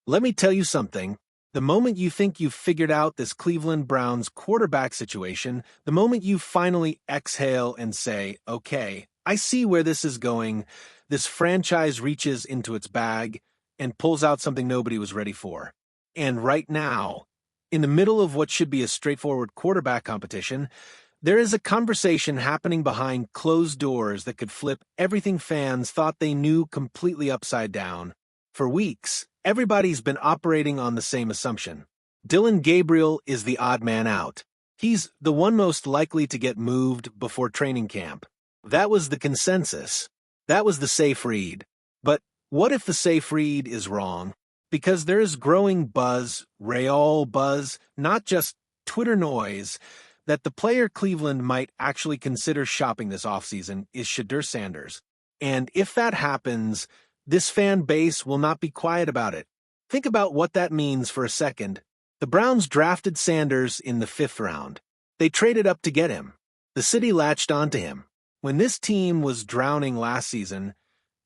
Let me tell you something. The moment you think you've figured out this Cleveland Browns quarterback situation, the moment you finally exhale and say, okay, I see where this is going, this franchise reaches into its bag and pulls out something nobody was ready for. And right now, in the middle of what should be a straightforward quarterback competition, there is a conversation happening behind closed doors that could flip everything fans thought they knew completely upside down. For weeks, everybody's been operating on the same assumption. Dillon Gabriel is the odd man out. He's the one most likely to get moved before training camp. That was the consensus. That was the safe read. But what if the safe read is wrong? Because there is growing buzz, real buzz, not just Twitter noise, that the player Cleveland might actually consider shopping this offseason is Shedeur Sanders. And if that happens, this fan base will not be quiet about it. Think about what that means for a second. The Browns drafted Sanders in the 5th round. They traded up to get him. The city latched onto him. When this team was drowning last season,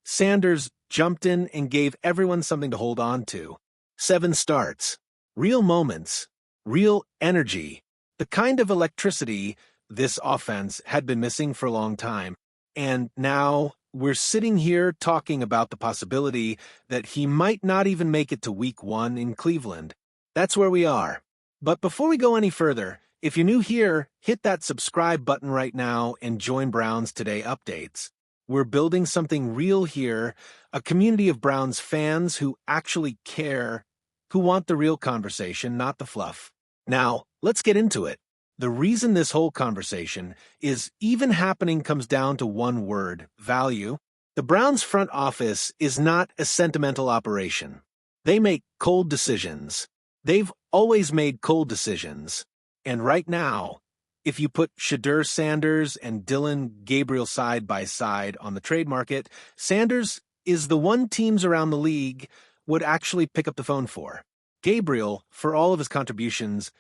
Sanders jumped in and gave everyone something to hold on to. 7 starts. Real moments. Real energy. The kind of electricity this offense had been missing for a long time. And now we're sitting here talking about the possibility that he might not even make it to week 1 in Cleveland. That's where we are. But before we go any further, if you're new here, hit that subscribe button right now and join Browns Today updates. We're building something real here, a community of Browns fans who actually care, who want the real conversation, not the fluff. Now, let's get into it. The reason this whole conversation is even happening comes down to one word: value. The Browns front office is not a sentimental operation. They make cold decisions. They've always made cold decisions. And right now, if you put Shedeur Sanders and Dillon Gabriel side by side on the trade market, Sanders is the one teams around the league would actually pick up the phone for. Gabriel, for all of his contributions,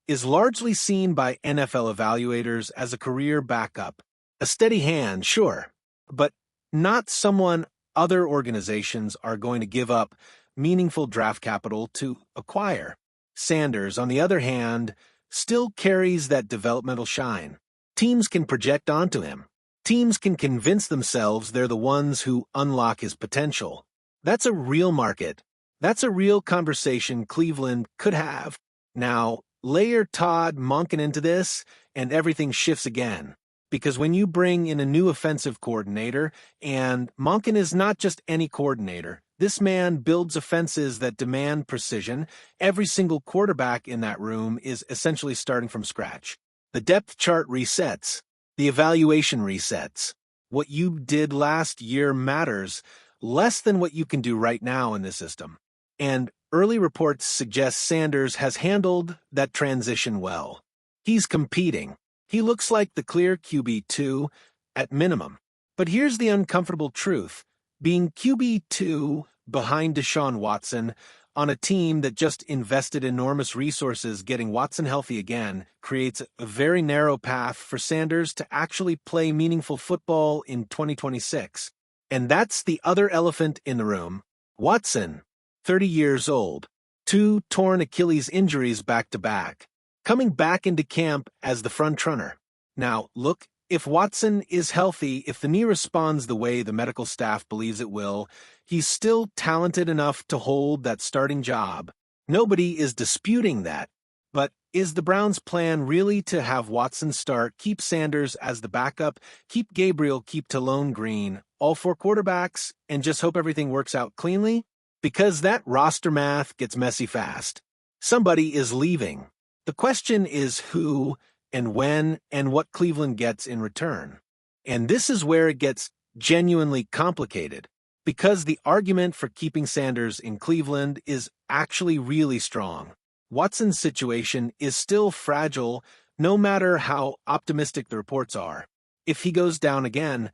is largely seen by NFL evaluators as a career backup. A steady hand, sure, but not someone other organizations are going to give up meaningful draft capital to acquire. Sanders, on the other hand, still carries that developmental shine. Teams can project onto him. Teams can convince themselves they're the ones who unlock his potential. That's a real market. That's a real conversation Cleveland could have. Now, layer Todd, Monken into this, and everything shifts again. Because when you bring in a new offensive coordinator, and Monken is not just any coordinator, this man builds offenses that demand precision. Every single quarterback in that room is essentially starting from scratch. The depth chart resets. The evaluation resets. What you did last year matters less than what you can do right now in this system. And early reports suggest Sanders has handled that transition well. He's competing. He looks like the clear QB2 at minimum. But here's the uncomfortable truth. Being QB2 behind Deshaun Watson on a team that just invested enormous resources getting Watson healthy again creates a very narrow path for Sanders to actually play meaningful football in 2026. And that's the other elephant in the room. Watson, 30 years old, 2 torn Achilles injuries back-to-back, coming back into camp as the front-runner. Now, look, if Watson is healthy, if the knee responds the way the medical staff believes it will, he's still talented enough to hold that starting job. Nobody is disputing that. But is the Browns' plan really to have Watson start, keep Sanders as the backup, keep Gabriel, keep Talon Green, all 4 quarterbacks, and just hope everything works out cleanly? Because that roster math gets messy fast. Somebody is leaving. The question is who and when and what Cleveland gets in return. And this is where it gets genuinely complicated, because the argument for keeping Sanders in Cleveland is actually really strong. Watson's situation is still fragile, no matter how optimistic the reports are. If he goes down again,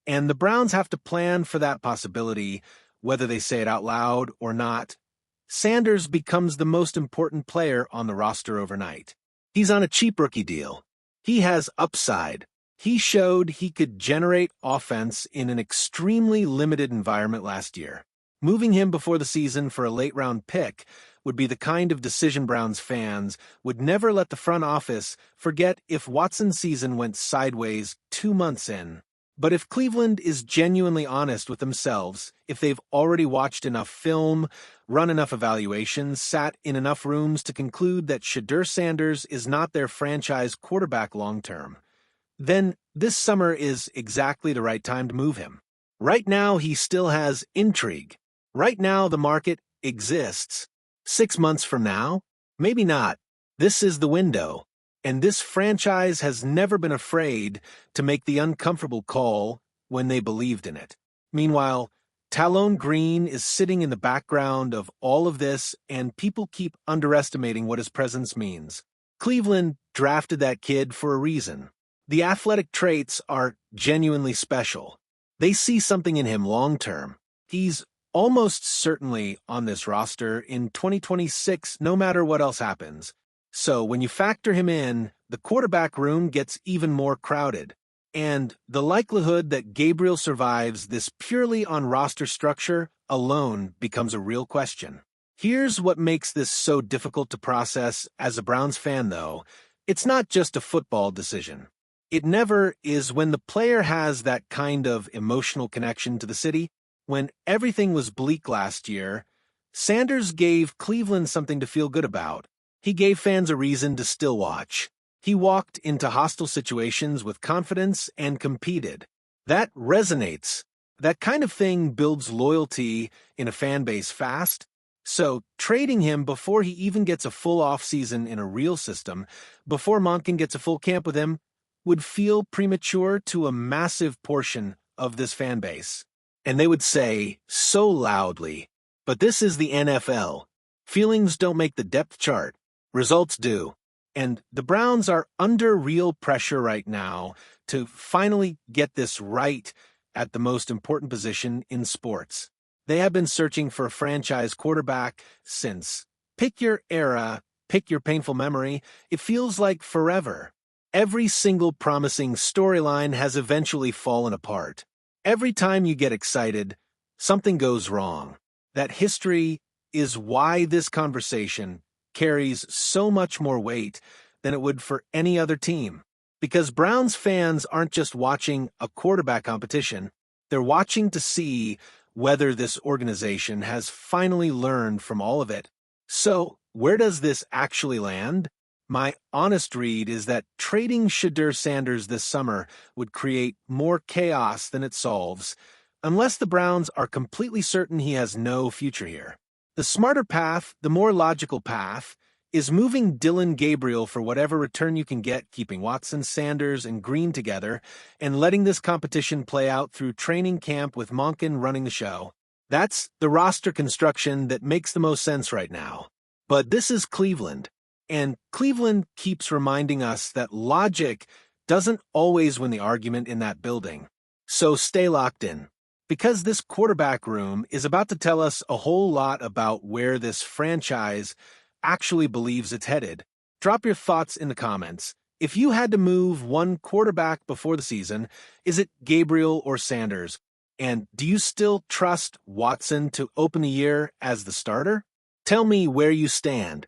and the Browns have to plan for that possibility, whether they say it out loud or not, Sanders becomes the most important player on the roster overnight. He's on a cheap rookie deal. He has upside. He showed he could generate offense in an extremely limited environment last year. Moving him before the season for a late-round pick would be the kind of decision Browns fans would never let the front office forget if Watson's season went sideways 2 months in. But if Cleveland is genuinely honest with themselves, if they've already watched enough film, run enough evaluations, sat in enough rooms to conclude that Shedeur Sanders is not their franchise quarterback long-term, then this summer is exactly the right time to move him. Right now, he still has intrigue. Right now, the market exists. 6 months from now? Maybe not. This is the window. And this franchise has never been afraid to make the uncomfortable call when they believed in it. Meanwhile, Talon Green is sitting in the background of all of this, and people keep underestimating what his presence means. Cleveland drafted that kid for a reason. The athletic traits are genuinely special. They see something in him long-term. He's almost certainly on this roster in 2026, no matter what else happens. So when you factor him in, the quarterback room gets even more crowded. And the likelihood that Gabriel survives this purely on roster structure alone becomes a real question. Here's what makes this so difficult to process as a Browns fan, though. It's not just a football decision. It never is when the player has that kind of emotional connection to the city. When everything was bleak last year, Sanders gave Cleveland something to feel good about. He gave fans a reason to still watch. He walked into hostile situations with confidence and competed. That resonates. That kind of thing builds loyalty in a fan base fast. So trading him before he even gets a full offseason in a real system, before Monken gets a full camp with him, would feel premature to a massive portion of this fan base. And they would say so loudly, but this is the NFL. Feelings don't make the depth chart. Results do. And the Browns are under real pressure right now to finally get this right at the most important position in sports. They have been searching for a franchise quarterback since, pick your era, pick your painful memory, it feels like forever. Every single promising storyline has eventually fallen apart. Every time you get excited, something goes wrong. That history is why this conversation carries so much more weight than it would for any other team. Because Browns fans aren't just watching a quarterback competition, they're watching to see whether this organization has finally learned from all of it. So, where does this actually land? My honest read is that trading Shedeur Sanders this summer would create more chaos than it solves, unless the Browns are completely certain he has no future here. The smarter path, the more logical path, is moving Dillon Gabriel for whatever return you can get, keeping Watson, Sanders, and Green together, and letting this competition play out through training camp with Monken running the show. That's the roster construction that makes the most sense right now. But this is Cleveland, and Cleveland keeps reminding us that logic doesn't always win the argument in that building. So stay locked in. Because this quarterback room is about to tell us a whole lot about where this franchise actually believes it's headed. Drop your thoughts in the comments. If you had to move one quarterback before the season, is it Gabriel or Sanders? And do you still trust Watson to open the year as the starter? Tell me where you stand.